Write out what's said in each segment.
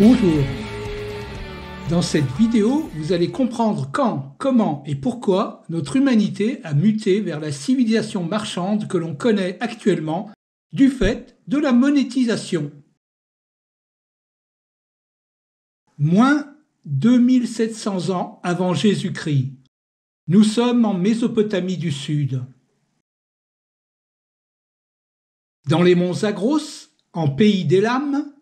Bonjour. Dans cette vidéo, vous allez comprendre quand, comment et pourquoi notre humanité a muté vers la civilisation marchande que l'on connaît actuellement du fait de la monétisation. Moins 2700 ans avant Jésus-Christ. Nous sommes en Mésopotamie du Sud. Dans les monts Zagros, en pays d'Élam,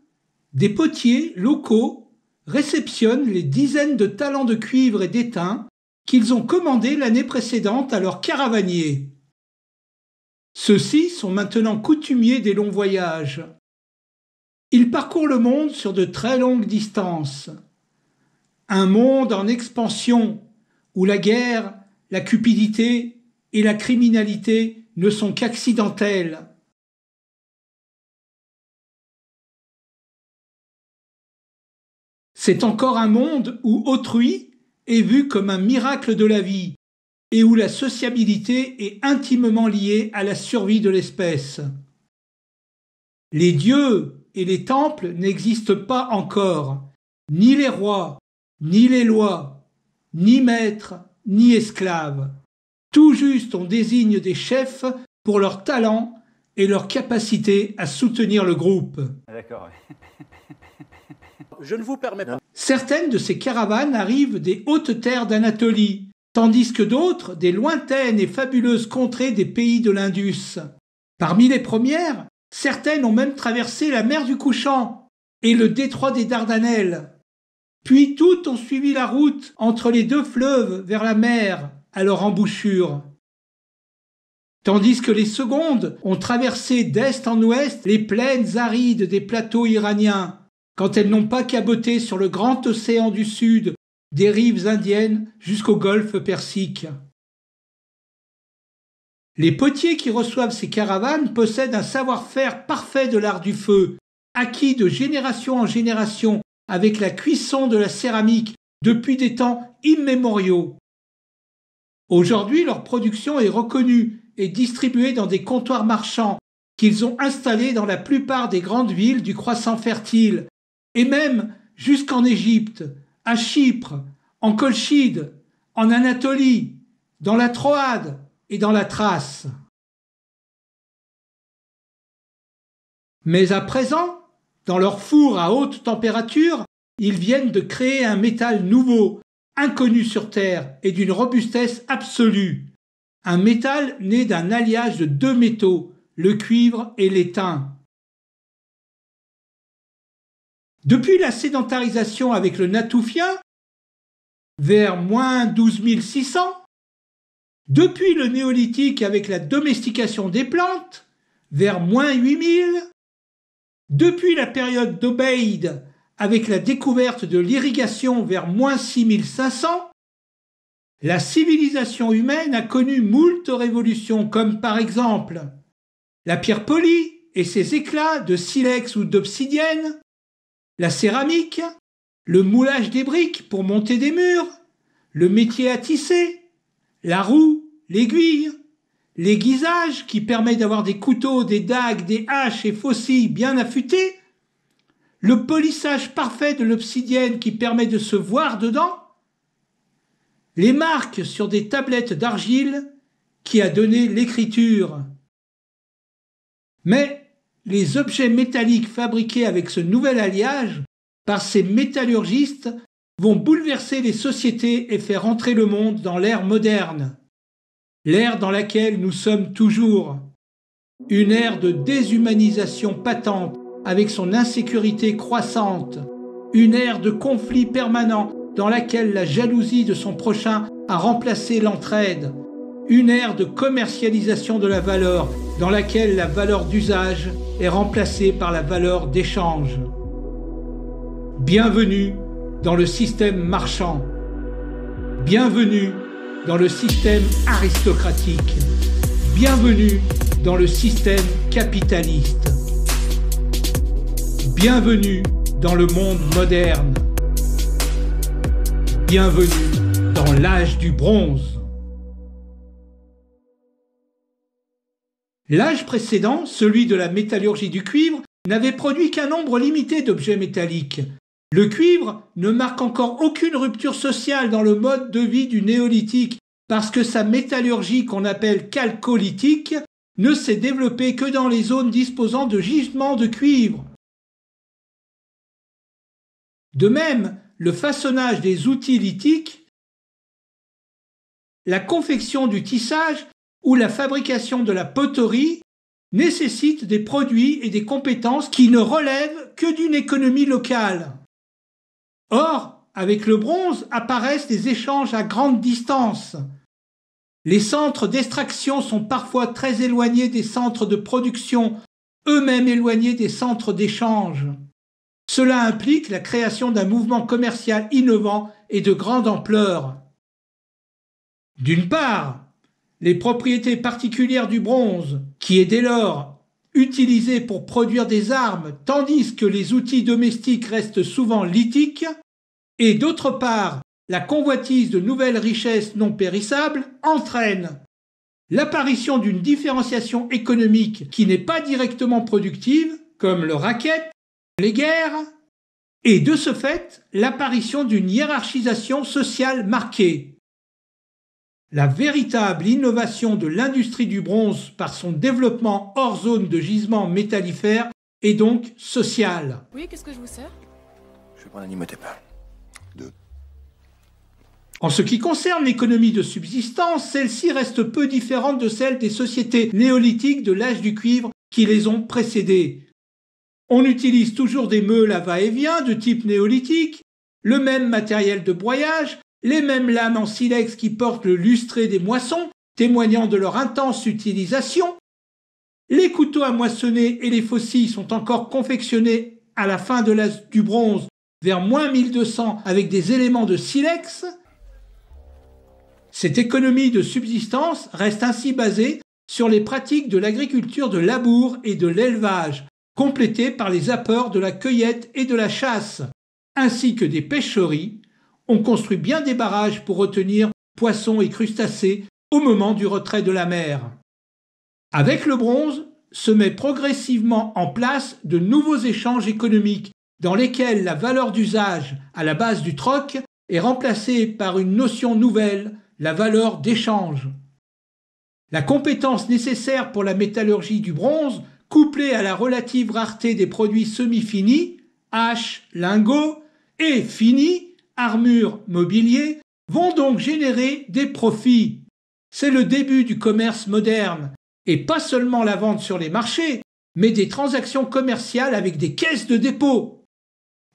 des potiers locaux réceptionnent les dizaines de talents de cuivre et d'étain qu'ils ont commandés l'année précédente à leurs caravaniers. Ceux-ci sont maintenant coutumiers des longs voyages. Ils parcourent le monde sur de très longues distances. Un monde en expansion où la guerre, la cupidité et la criminalité ne sont qu'accidentelles. C'est encore un monde où autrui est vu comme un miracle de la vie et où la sociabilité est intimement liée à la survie de l'espèce. Les dieux et les temples n'existent pas encore, ni les rois, ni les lois, ni maîtres, ni esclaves. Tout juste on désigne des chefs pour leur talent et leur capacité à soutenir le groupe. D'accord. Je ne vous permets pas. Certaines de ces caravanes arrivent des hautes terres d'Anatolie, tandis que d'autres des lointaines et fabuleuses contrées des pays de l'Indus. Parmi les premières, certaines ont même traversé la mer du Couchant et le détroit des Dardanelles. Puis toutes ont suivi la route entre les deux fleuves vers la mer, à leur embouchure. Tandis que les secondes ont traversé d'est en ouest les plaines arides des plateaux iraniens, quand elles n'ont pas caboté sur le grand océan du Sud, des rives indiennes jusqu'au golfe Persique. Les potiers qui reçoivent ces caravanes possèdent un savoir-faire parfait de l'art du feu, acquis de génération en génération avec la cuisson de la céramique depuis des temps immémoriaux. Aujourd'hui, leur production est reconnue et distribuée dans des comptoirs marchands qu'ils ont installés dans la plupart des grandes villes du Croissant fertile, et même jusqu'en Égypte, à Chypre, en Colchide, en Anatolie, dans la Troade et dans la Thrace. Mais à présent, dans leur four à haute température, ils viennent de créer un métal nouveau, inconnu sur Terre et d'une robustesse absolue. Un métal né d'un alliage de deux métaux, le cuivre et l'étain. Depuis la sédentarisation avec le Natufian, vers moins 12 600, depuis le néolithique avec la domestication des plantes, vers moins 8000, depuis la période d'Obeid avec la découverte de l'irrigation vers moins 6500, la civilisation humaine a connu moult révolutions comme par exemple la pierre polie et ses éclats de silex ou d'obsidienne, la céramique, le moulage des briques pour monter des murs, le métier à tisser, la roue, l'aiguille, l'aiguisage qui permet d'avoir des couteaux, des dagues, des haches et faucilles bien affûtés, le polissage parfait de l'obsidienne qui permet de se voir dedans, les marques sur des tablettes d'argile qui a donné l'écriture. Mais les objets métalliques fabriqués avec ce nouvel alliage par ces métallurgistes vont bouleverser les sociétés et faire entrer le monde dans l'ère moderne, l'ère dans laquelle nous sommes toujours, une ère de déshumanisation patente avec son insécurité croissante, une ère de conflit permanent dans laquelle la jalousie de son prochain a remplacé l'entraide, une ère de commercialisation de la valeur dans laquelle la valeur d'usage est remplacée par la valeur d'échange. Bienvenue dans le système marchand. Bienvenue dans le système aristocratique. Bienvenue dans le système capitaliste. Bienvenue dans le monde moderne. Bienvenue dans l'âge du bronze. L'âge précédent, celui de la métallurgie du cuivre, n'avait produit qu'un nombre limité d'objets métalliques, Le cuivre ne marque encore aucune rupture sociale dans le mode de vie du néolithique parce que sa métallurgie qu'on appelle chalcolithique ne s'est développée que dans les zones disposant de gisements de cuivre. De même, le façonnage des outils lithiques, la confection du tissage ou la fabrication de la poterie nécessitent des produits et des compétences qui ne relèvent que d'une économie locale. Or, avec le bronze apparaissent des échanges à grande distance. Les centres d'extraction sont parfois très éloignés des centres de production, eux-mêmes éloignés des centres d'échange. Cela implique la création d'un mouvement commercial innovant et de grande ampleur. D'une part, les propriétés particulières du bronze, qui est dès lors utilisé pour produire des armes tandis que les outils domestiques restent souvent lithiques, et d'autre part, la convoitise de nouvelles richesses non périssables entraîne l'apparition d'une différenciation économique qui n'est pas directement productive, comme le racket, les guerres, et de ce fait, l'apparition d'une hiérarchisation sociale marquée. La véritable innovation de l'industrie du bronze par son développement hors zone de gisement métallifère est donc sociale. Oui, qu'est-ce que je vous sers? Je vais prendre un Imhotep. 2. En ce qui concerne l'économie de subsistance, celle-ci reste peu différente de celle des sociétés néolithiques de l'âge du cuivre qui les ont précédées. On utilise toujours des meules à va-et-vient de type néolithique, le même matériel de broyage, les mêmes lames en silex qui portent le lustré des moissons, témoignant de leur intense utilisation. Les couteaux à moissonner et les faucilles sont encore confectionnés à la fin de l'âge du bronze vers -1200 avec des éléments de silex. Cette économie de subsistance reste ainsi basée sur les pratiques de l'agriculture de labour et de l'élevage, complétées par les apports de la cueillette et de la chasse, ainsi que des pêcheries. On construit bien des barrages pour retenir poissons et crustacés au moment du retrait de la mer. Avec le bronze, se met progressivement en place de nouveaux échanges économiques dans lesquels la valeur d'usage à la base du troc est remplacée par une notion nouvelle, la valeur d'échange. La compétence nécessaire pour la métallurgie du bronze, couplée à la relative rareté des produits semi-finis, haches, lingots, et finis, armures, mobilier, vont donc générer des profits. C'est le début du commerce moderne, et pas seulement la vente sur les marchés, mais des transactions commerciales avec des caisses de dépôt.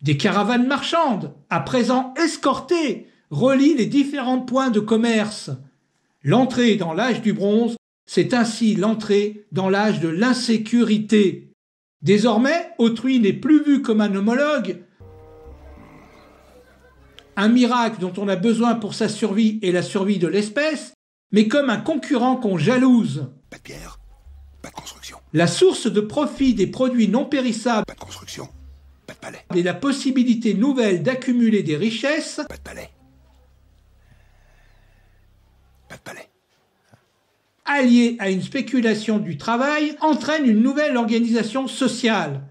Des caravanes marchandes, à présent escortées, relient les différents points de commerce. L'entrée dans l'âge du bronze, c'est ainsi l'entrée dans l'âge de l'insécurité. Désormais, autrui n'est plus vu comme un homologue, un miracle dont on a besoin pour sa survie et la survie de l'espèce, mais comme un concurrent qu'on jalouse. Pas de pierre, pas de construction. La source de profit des produits non périssables Pas de construction, pas de palais. et la possibilité nouvelle d'accumuler des richesses Pas de palais. Pas de palais. alliées à une spéculation du travail entraînent une nouvelle organisation sociale.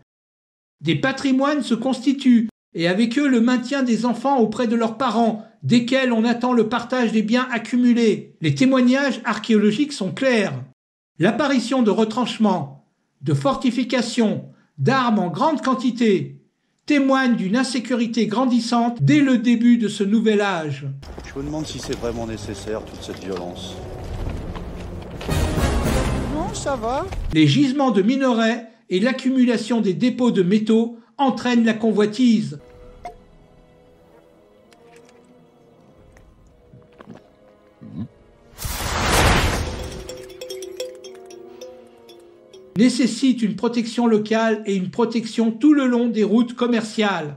Des patrimoines se constituent et avec eux le maintien des enfants auprès de leurs parents, desquels on attend le partage des biens accumulés. Les témoignages archéologiques sont clairs. L'apparition de retranchements, de fortifications, d'armes en grande quantité témoigne d'une insécurité grandissante dès le début de ce nouvel âge. Je me demande si c'est vraiment nécessaire, toute cette violence. Non, ça va. Les gisements de minerais et l'accumulation des dépôts de métaux entraînent la convoitise. Nécessite une protection locale et une protection tout le long des routes commerciales.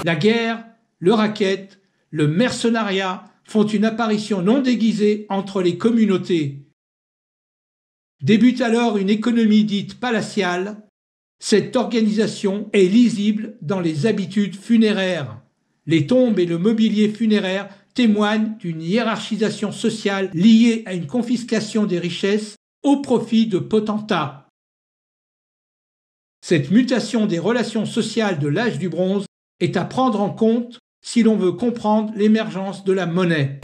La guerre, le racket, le mercenariat font une apparition non déguisée entre les communautés. Débute alors une économie dite palatiale. Cette organisation est lisible dans les habitudes funéraires. Les tombes et le mobilier funéraire témoignent d'une hiérarchisation sociale liée à une confiscation des richesses au profit de potentats. Cette mutation des relations sociales de l'âge du bronze est à prendre en compte si l'on veut comprendre l'émergence de la monnaie.